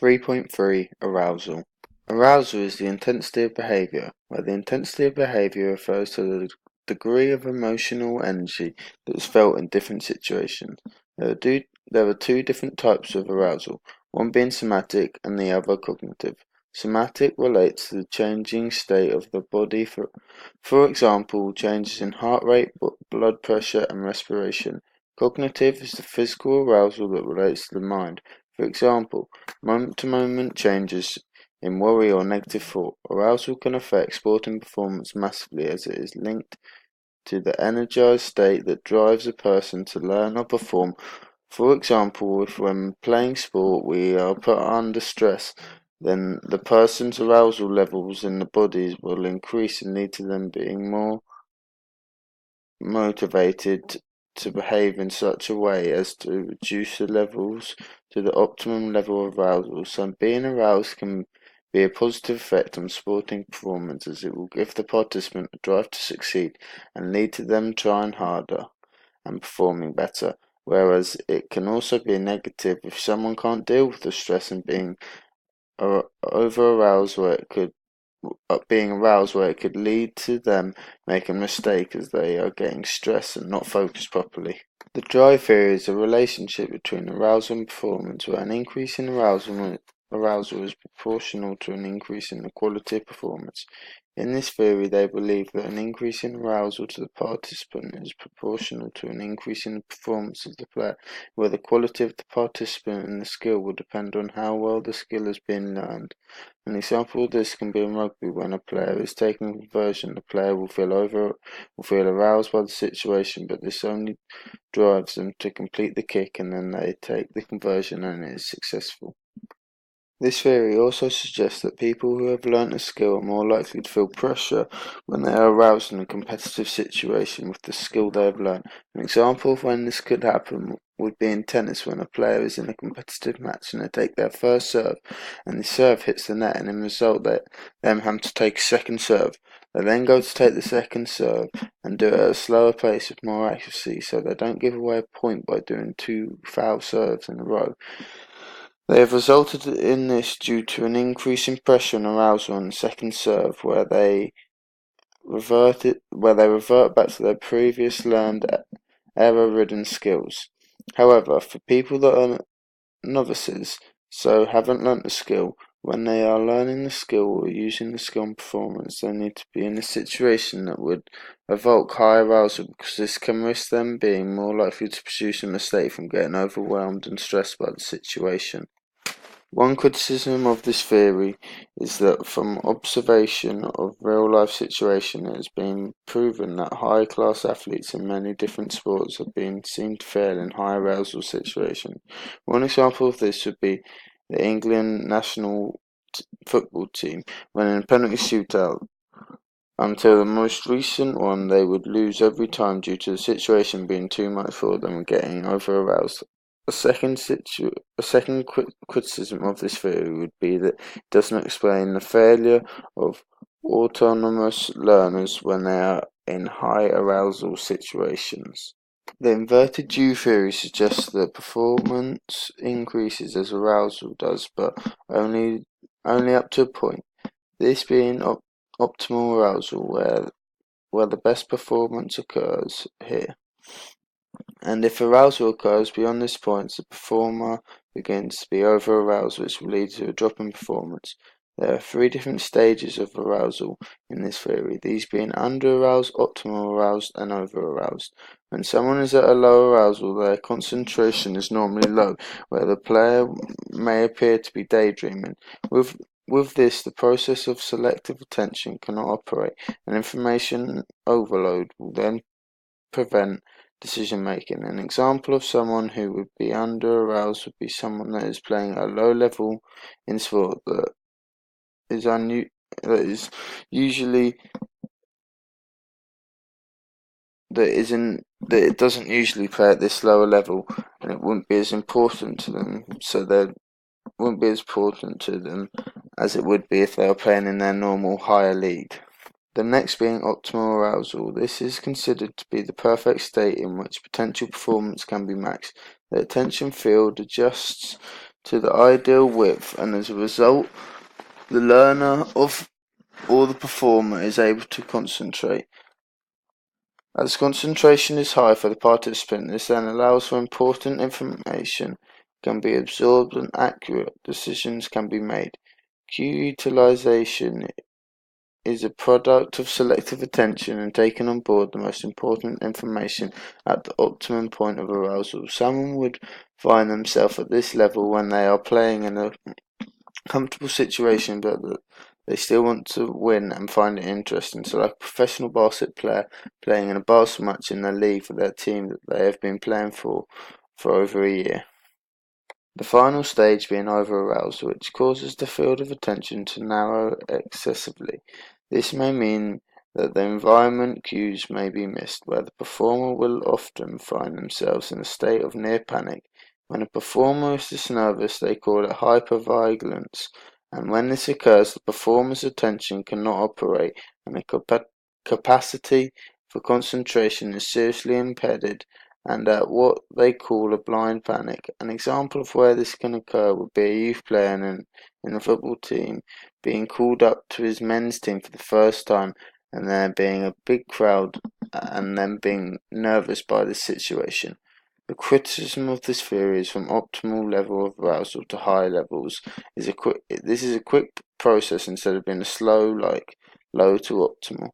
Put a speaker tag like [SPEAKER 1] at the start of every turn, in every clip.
[SPEAKER 1] 3.3 Arousal. Arousal is the intensity of behavior, where the intensity of behavior refers to the degree of emotional energy that is felt in different situations. There are two different types of arousal, one being somatic and the other cognitive. Somatic relates to the changing state of the body, for example, changes in heart rate, blood pressure, and respiration. Cognitive is the physical arousal that relates to the mind. For example, moment-to-moment changes in worry or negative thought. Arousal can affect sporting performance massively as it is linked to the energized state that drives a person to learn or perform. For example, if when playing sport we are put under stress, then the person's arousal levels in the bodies will increase and lead to them being more motivated to behave in such a way as to reduce the levels to the optimum level of arousal. So being aroused can be a positive effect on sporting performance as it will give the participant a drive to succeed and lead to them trying harder and performing better. Whereas it can also be negative if someone can't deal with the stress and being over aroused where it could being aroused where it could lead to them making a mistake as they are getting stressed and not focused properly. The drive theory is a relationship between arousal and performance where an increase in arousal is proportional to an increase in the quality of performance. In this theory, they believe that an increase in arousal to the participant is proportional to an increase in the performance of the player, where the quality of the participant and the skill will depend on how well the skill has been learned. An example of this can be in rugby when a player is taking a conversion. The player will feel aroused by the situation, but this only drives them to complete the kick and then they take the conversion and it is successful. This theory also suggests that people who have learnt a skill are more likely to feel pressure when they are aroused in a competitive situation with the skill they have learnt. An example of when this could happen would be in tennis when a player is in a competitive match and they take their first serve and the serve hits the net and in result they them have to take a second serve. They then go to take the second serve and do it at a slower pace with more accuracy so they don't give away a point by doing two foul serves in a row. They have resulted in this due to an increase in pressure and arousal on the second serve where they revert back to their previous learned error-ridden skills. However, for people that are novices, so haven't learnt the skill, when they are learning the skill or using the skill in performance, they need to be in a situation that would evoke high arousal because this can risk them being more likely to produce a mistake from getting overwhelmed and stressed by the situation. One criticism of this theory is that from observation of real-life situations it has been proven that high-class athletes in many different sports have been seen to fail in high arousal situations. One example of this would be the England national football team when in a penalty shootout. Until the most recent one, they would lose every time due to the situation being too much for them and getting over-aroused. A second criticism of this theory would be that it does not explain the failure of autonomous learners when they are in high arousal situations. The inverted U theory suggests that performance increases as arousal does, but only up to a point. This being optimal arousal where the best performance occurs here. And if arousal occurs beyond this point, the performer begins to be over-aroused, which will lead to a drop in performance. There are three different stages of arousal in this theory, these being under-aroused, optimal aroused, and over-aroused. When someone is at a low arousal, their concentration is normally low, where the player may appear to be daydreaming. With this, the process of selective attention cannot operate, and information overload will then prevent decision making. An example of someone who would be under aroused would be someone that is playing at a low level in sport that is usually that it doesn't usually play at this lower level and it wouldn't be as important to them, so they wouldn't be as important to them as it would be if they were playing in their normal higher league. The next being optimal arousal. This is considered to be the perfect state in which potential performance can be maxed. The attention field adjusts to the ideal width, and as a result, the learner or the performer is able to concentrate. As concentration is high for the participant, this then allows for important information can be absorbed and accurate decisions can be made. Cue utilization is a product of selective attention and taking on board the most important information at the optimum point of arousal. Someone would find themselves at this level when they are playing in a comfortable situation, but they still want to win and find it interesting. So, like a professional basketball player playing in a basketball match in their league for their team that they have been playing for over a year. The final stage being over-arousal, which causes the field of attention to narrow excessively. This may mean that the environment cues may be missed, where the performer will often find themselves in a state of near panic. When a performer is this nervous, they call it hypervigilance, and when this occurs, the performer's attention cannot operate, and the capacity for concentration is seriously impeded, and at what they call a blind panic. An example of where this can occur would be a youth player in a football team being called up to his men's team for the first time, and there being a big crowd and them being nervous by this situation. The criticism of this theory is from optimal level of arousal to high levels. This is a quick process instead of being a slow, like low to optimal.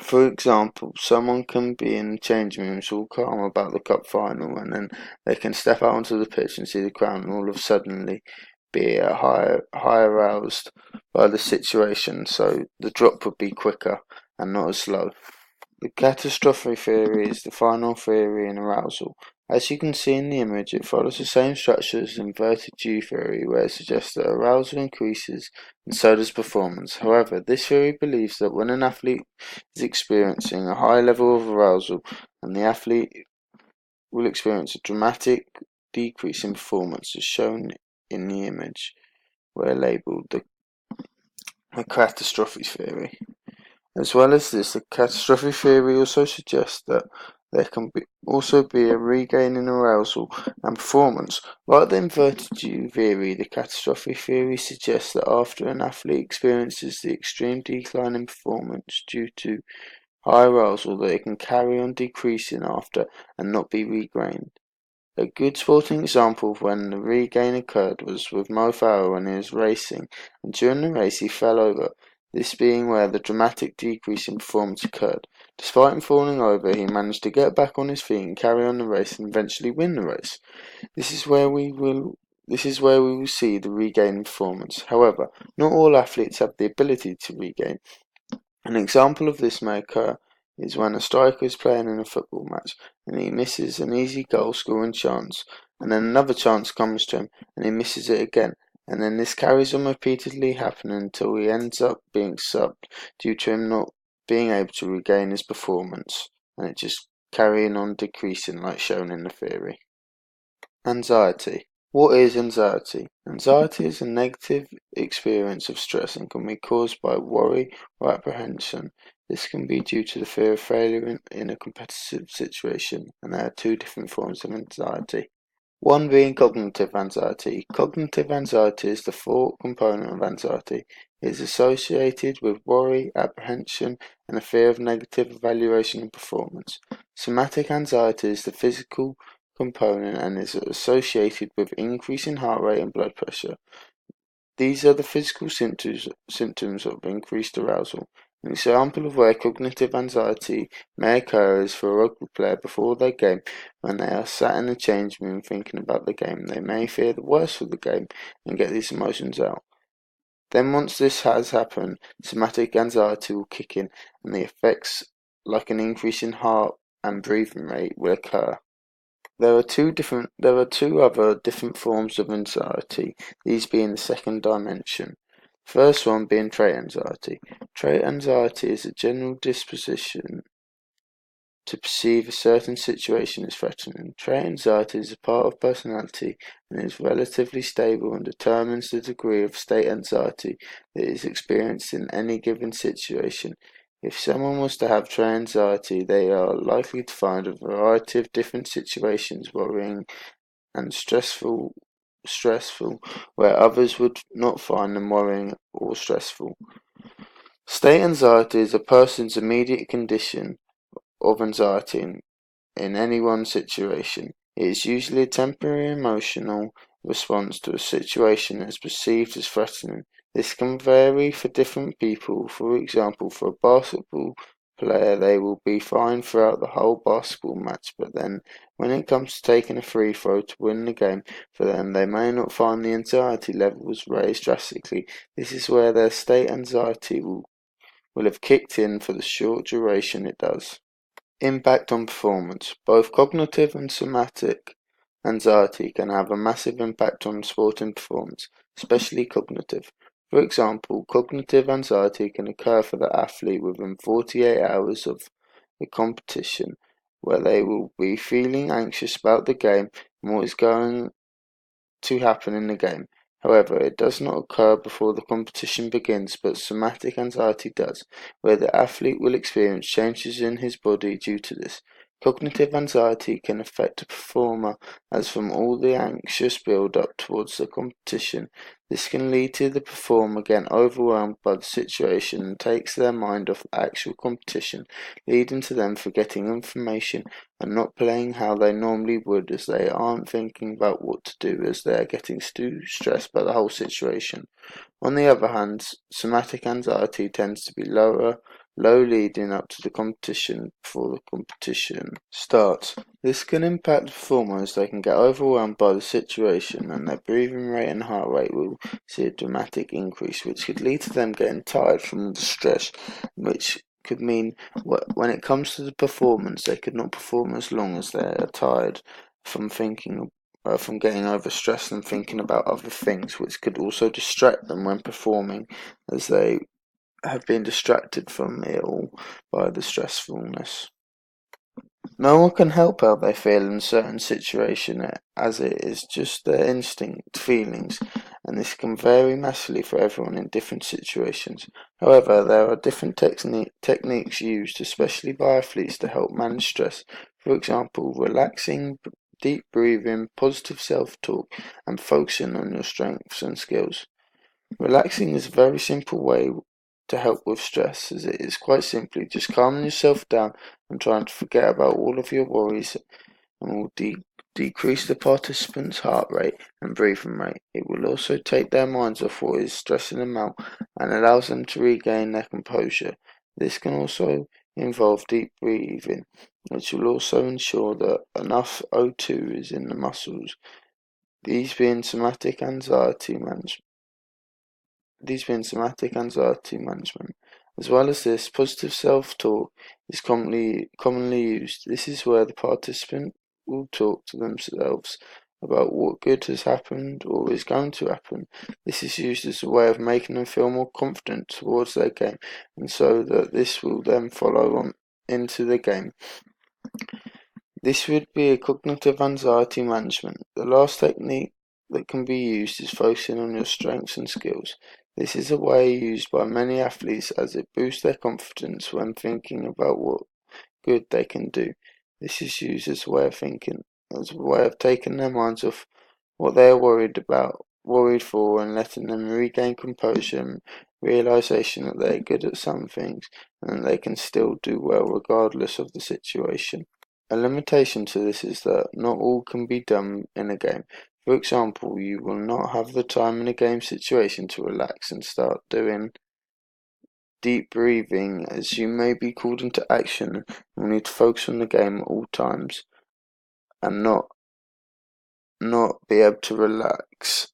[SPEAKER 1] For example, someone can be in the changing rooms all calm about the cup final, and then they can step out onto the pitch and see the crowd and all of a suddenly be high aroused by the situation, so the drop would be quicker and not as slow. The catastrophe theory is the final theory in arousal. As you can see in the image, it follows the same structure as inverted U theory, where it suggests that arousal increases and so does performance. However, this theory believes that when an athlete is experiencing a high level of arousal, and the athlete will experience a dramatic decrease in performance, as shown in the image, where labelled the catastrophe theory. As well as this, the catastrophe theory also suggests that there can also be a regain in arousal and performance. Like the inverted U theory, the catastrophe theory suggests that after an athlete experiences the extreme decline in performance due to high arousal, that it can carry on decreasing after and not be regained. A good sporting example of when the regain occurred was with Mo Farah when he was racing, and during the race he fell over, this being where the dramatic decrease in performance occurred. Despite him falling over, he managed to get back on his feet and carry on the race and eventually win the race. This is where we will see the regain in performance. However, not all athletes have the ability to regain. An example of this may occur is when a striker is playing in a football match and he misses an easy goal scoring chance, and then another chance comes to him and he misses it again, and then this carries on repeatedly happening until he ends up being subbed due to him not being able to regain his performance, and it just carrying on decreasing like shown in the theory. Anxiety. What is anxiety? Anxiety is a negative experience of stress and can be caused by worry or apprehension. This can be due to the fear of failure in a competitive situation, and there are two different forms of anxiety. One being cognitive anxiety. Cognitive anxiety is the thought component of anxiety. It is associated with worry, apprehension, and a fear of negative evaluation and performance. Somatic anxiety is the physical component and is associated with increase in heart rate and blood pressure. These are the physical symptoms of increased arousal. An example of where cognitive anxiety may occur is for a rugby player before their game. When they are sat in the changing room thinking about the game, they may fear the worst for the game and get these emotions out. Then once this has happened, somatic anxiety will kick in and the effects like an increase in heart and breathing rate will occur. There are two other different forms of anxiety, these being the second dimension. First one being trait anxiety. Trait anxiety is a general disposition to perceive a certain situation as threatening. Trait anxiety is a part of personality and is relatively stable and determines the degree of state anxiety that is experienced in any given situation. If someone was to have trait anxiety, they are likely to find a variety of different situations worrying and stressful stressful, where others would not find them worrying or stressful. State anxiety is a person's immediate condition of anxiety in any one situation. It is usually a temporary emotional response to a situation that is perceived as threatening. This can vary for different people. For example, for a basketball player, they will be fine throughout the whole basketball match, but then when it comes to taking a free throw to win the game, for them, they may not find the anxiety levels raised drastically. This is where their state anxiety will have kicked in for the short duration it does. Impact on performance. Both cognitive and somatic anxiety can have a massive impact on sporting performance, especially cognitive. For example, cognitive anxiety can occur for the athlete within 48 hours of the competition, where they will be feeling anxious about the game and what is going to happen in the game. However, it does not occur before the competition begins, but somatic anxiety does, where the athlete will experience changes in his body due to this. Cognitive anxiety can affect a performer as from all the anxious build-up towards the competition. This can lead to the performer getting overwhelmed by the situation and takes their mind off the actual competition, leading to them forgetting information and not playing how they normally would, as they aren't thinking about what to do, as they are getting too stressed by the whole situation. On the other hand, somatic anxiety tends to be low leading up to the competition before the competition starts. This can impact the performer as they can get overwhelmed by the situation and their breathing rate and heart rate will see a dramatic increase, which could lead to them getting tired from the stress, which could mean when it comes to the performance, they could not perform as long as they are tired from from getting overstressed and thinking about other things, which could also distract them when performing, as they have been distracted from it all by the stressfulness. No one can help how they feel in a certain situation, as it is just their instinct feelings, and this can vary massively for everyone in different situations. However, there are different techniques used, especially by athletes, to help manage stress. For example, relaxing, deep breathing, positive self-talk, and focusing on your strengths and skills. Relaxing is a very simple way to help with stress, as it is quite simply just calming yourself down and trying to forget about all of your worries, and will decrease the participant's heart rate and breathing rate. It will also take their minds off what is stressing them out and allows them to regain their composure. This can also involve deep breathing, which will also ensure that enough O2 is in the muscles. These being somatic anxiety management. As well as this, positive self-talk is commonly used. This is where the participant will talk to themselves about what good has happened or is going to happen. This is used as a way of making them feel more confident towards their game, and so that this will then follow on into the game. This would be a cognitive anxiety management. The last technique that can be used is focusing on your strengths and skills. This is a way used by many athletes as it boosts their confidence when thinking about what good they can do. This is used as a way of thinking, as a way of taking their minds off what they are worried for, and letting them regain composure and realization that they are good at some things and that they can still do well regardless of the situation. A limitation to this is that not all can be done in a game. For example, you will not have the time in a game situation to relax and start doing deep breathing, as you may be called into action and will need to focus on the game at all times and not be able to relax